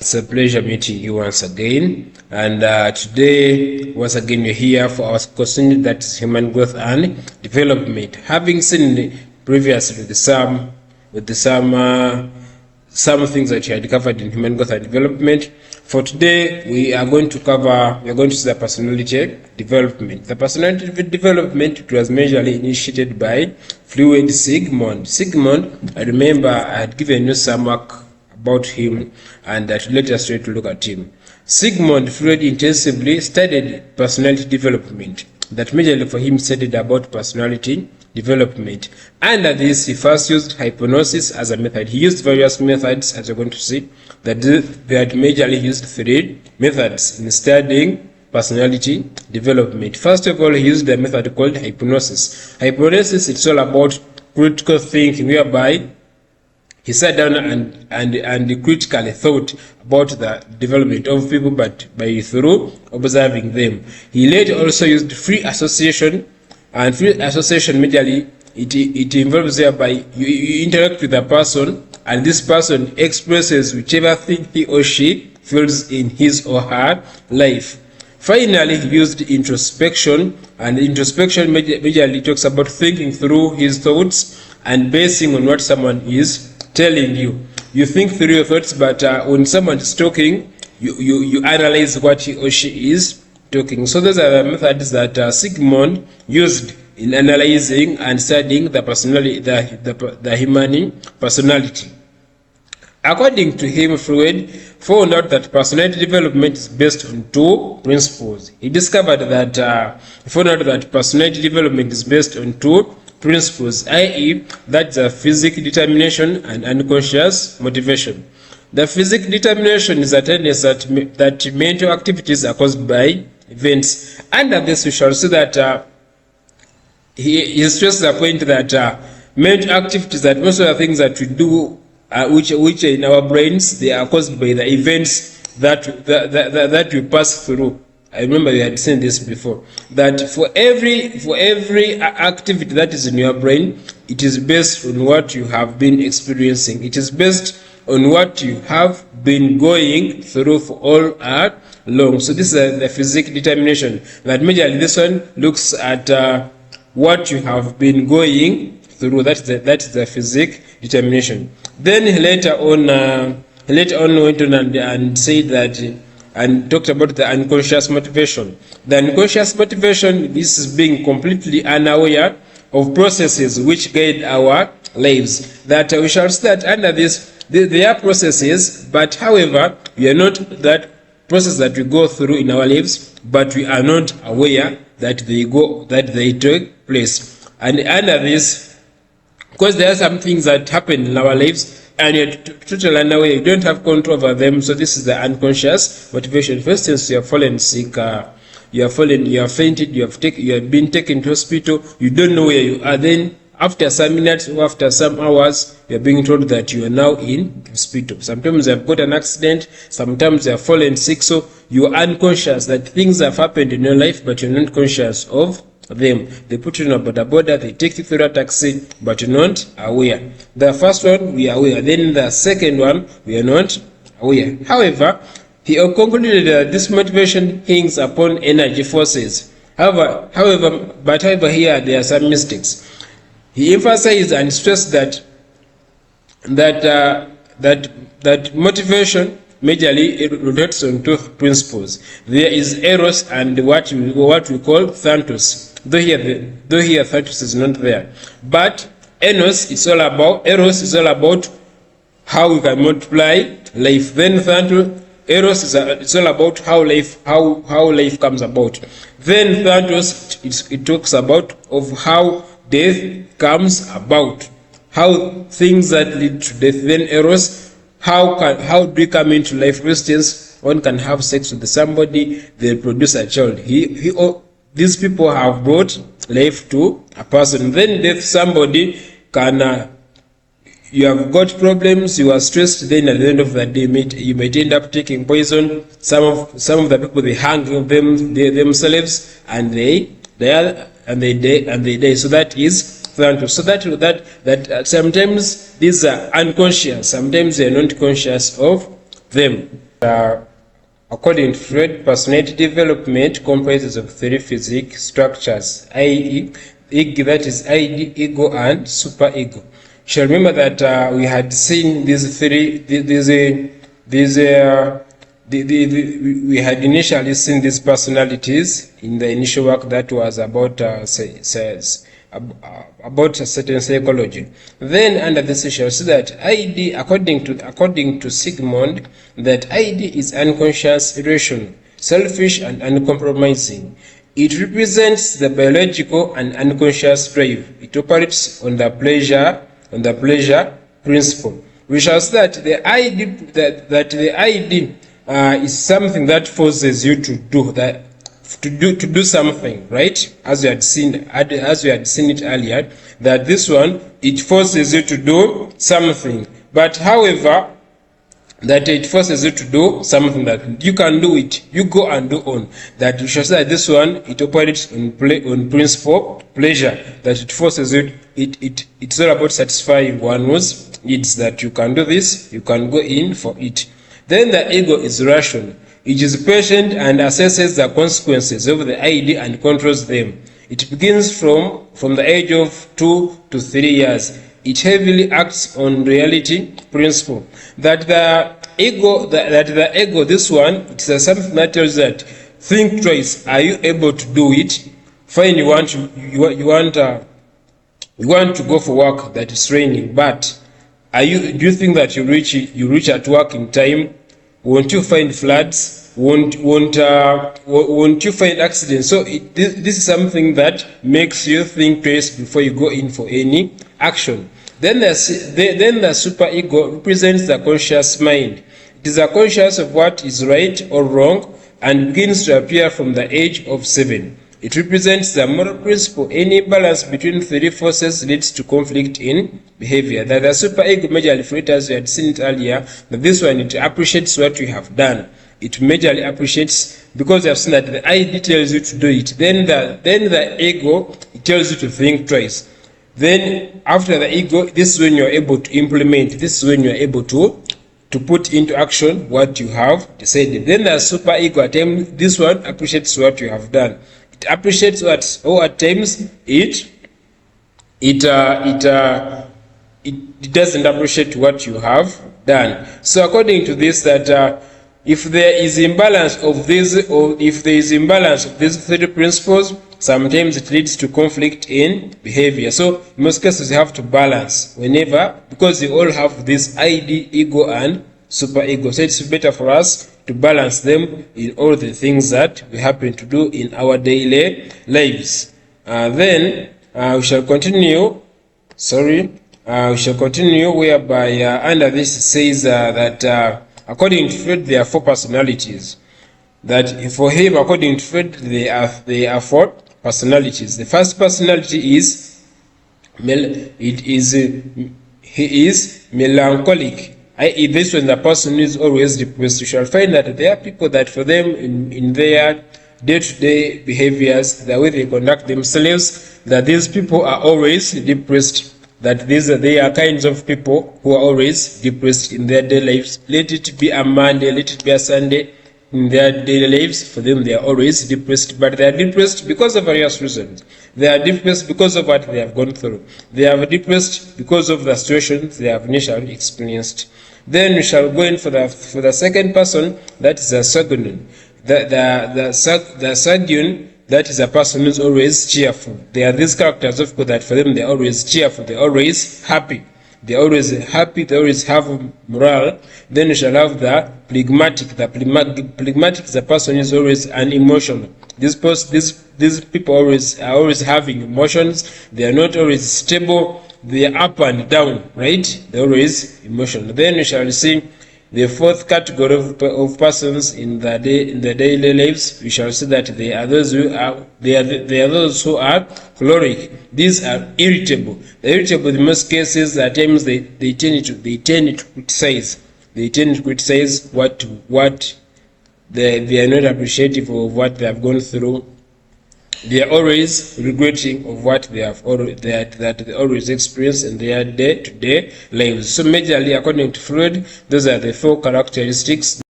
It's a pleasure meeting you once again. And today, once again, we're here for our question, that is human growth and development. Having seen previously some things that you had covered in human growth and development, for today we are going to see the personality development. The personality development, it was majorly initiated by Freud Sigmund. Sigmund, I remember I had given you some work about him, and that let us try to look at him. Sigmund Freud intensively studied personality development. That majorly for him studied about personality development. Under this, he first used hypnosis as a method. He used various methods, as you're going to see, that they had majorly used 3 methods in studying personality development. First of all, he used a method called hypnosis. Hypnosis, it's all about critical thinking, whereby he sat down and critically thought about the development of people, but through observing them. He later also used free association, and free association majorly it involves whereby you interact with a person, and this person expresses whichever thing he or she feels in his or her life. Finally, he used introspection, and introspection majorly talks about thinking through his thoughts and basing on what someone is telling you. You think through your thoughts, but when someone is talking, you analyze what he or she is talking. So those are the methods that Sigmund used in analyzing and studying the personality, the human personality. According to him, Freud found out that personality development is based on 2 principles. He discovered that personality development is based on 2 principles, i.e., that's a physical determination and unconscious motivation. The physical determination is a tendency that mental activities are caused by events. Under this, we shall see that he stresses the point that mental activities, that most of the things that we do, which are in our brains, they are caused by the events that we pass through. I remember we had seen this before, that for every activity that is in your brain, it is based on what you have been experiencing. It is based on what you have been going through for all along. So this is the physical determination. That majorly this one looks at what you have been going through. That is the physical determination. Then he later on went on and said that, and talked about the unconscious motivation. The unconscious motivation, this is being completely unaware of processes which guide our lives. That we shall see that under this, there are processes, but however, we are not that process that we go through in our lives, but we are not aware that they take place. And under this, because there are some things that happen in our lives, and you're totally unaware, you don't have control over them. So this is the unconscious motivation. For instance, you have fallen sick, you have fainted, you have been taken to hospital, you don't know where you are. Then after some minutes or after some hours, you are being told that you are now in hospital. Sometimes you have got an accident, sometimes you have fallen sick, so you are unconscious that things have happened in your life, but you're not conscious of them. They put you on a border, they take you through a taxi, but you're not aware. The first one, we are aware. Then the second one, we are not aware. However, he concluded that this motivation hangs upon energy forces. However, here there are some mistakes. He emphasized and stressed that motivation majorly relates on 2 principles. There is eros and what we call thanatos. Though here thanatos is not there, but eros is all about how we can multiply life. Then eros is all about how life comes about. Then thanatos, it talks about of how death comes about, how things that lead to death. Then eros, how do we come into life? For instance, one can have sex with somebody, they produce a child. These people have brought life to a person. Then death, somebody can, you have got problems, you are stressed, then at the end of the day, you might end up taking poison. Some of the people, they hang themselves, and they die. So that is thanatos. So that sometimes these are unconscious, sometimes they are not conscious of them. According to Freud, personality development comprises of three physical structures, i.e., that is ID, ego, and superego. Shall remember that we had seen these three. We had initially seen these personalities in the initial work that was about a certain psychology. Then under this we shall see that ID, according to Sigmund, that ID is unconscious, irrational, selfish, and uncompromising. It represents the biological and unconscious drive. It operates on the pleasure principle. We shall see that the ID is something that forces you to do something, right? As you had seen it earlier, that this one, it forces you to do something. But however, that it forces you to do something that you can do it, you go and do on. That you shall say that this one, it operates on principle, pleasure, that it forces you. It's all about satisfying one's needs, that you can do this, you can go in for it. Then the ego is rational. It is patient and assesses the consequences of the idea and controls them. It begins from the age of 2 to 3 years. It heavily acts on reality principle. That the ego, this one, it's something that tells that think twice. Are you able to do it? Fine, you want to go for work that is raining, but do you think that you reach at work in time? Won't you find floods? Won't you find accidents? So this is something that makes you think twice before you go in for any action. Then the superego represents the conscious mind. It is a conscious of what is right or wrong and begins to appear from the age of 7. It represents the moral principle. Any balance between three forces leads to conflict in behavior. That the superego majorly, for it, as we had seen it earlier, that this one, it appreciates what you have done. It majorly appreciates, because you have seen that the ID tells you to do it. Then the ego, it tells you to think twice. Then after the ego, this is when you are able to implement. This is when you are able to put into action what you have decided. Then the superego, this one appreciates what you have done. It appreciates what, or at times it doesn't appreciate what you have done. So according to this, that if there is imbalance of these, or if there is imbalance of these three principles, sometimes it leads to conflict in behavior. So in most cases you have to balance whenever, because you all have this ID, ego, and superego. So it's better for us to balance them in all the things that we happen to do in our daily lives. Then we shall continue. We shall continue whereby under this it says that according to Freud, there are 4 personalities. That for him, according to Freud, there are 4 personalities. The first personality is he is melancholic. I.e., this when the person is always depressed. You shall find that there are people that for them in their day-to-day behaviors, the way they conduct themselves, that these people are always depressed. That they are kinds of people who are always depressed in their daily lives. Let it be a Monday, let it be a Sunday. In their daily lives, for them they are always depressed, but they are depressed because of various reasons. They are depressed because of what they have gone through. They are depressed because of the situations they have initially experienced. Then we shall go in for the second person, that is a Saguin. The Saguin, that is a person who is always cheerful. They are these characters of people that for them they are always cheerful, they are always happy. They are always happy, they always have morale. Then we shall have the phlegmatic. The phlegmatic is a person who is always unemotional. These people are always having emotions. They are not always stable. They are up and down, right? They are always emotional. Then we shall see the fourth category of persons in the daily lives. We shall see that they are those who are choleric. These are irritable. The irritable in most cases, at times they tend to criticize. They tend to criticize what they are not appreciative of what they have gone through. They are always regretting of what they have that they always experience in their day-to-day lives. So majorly, according to Freud, those are the 4 characteristics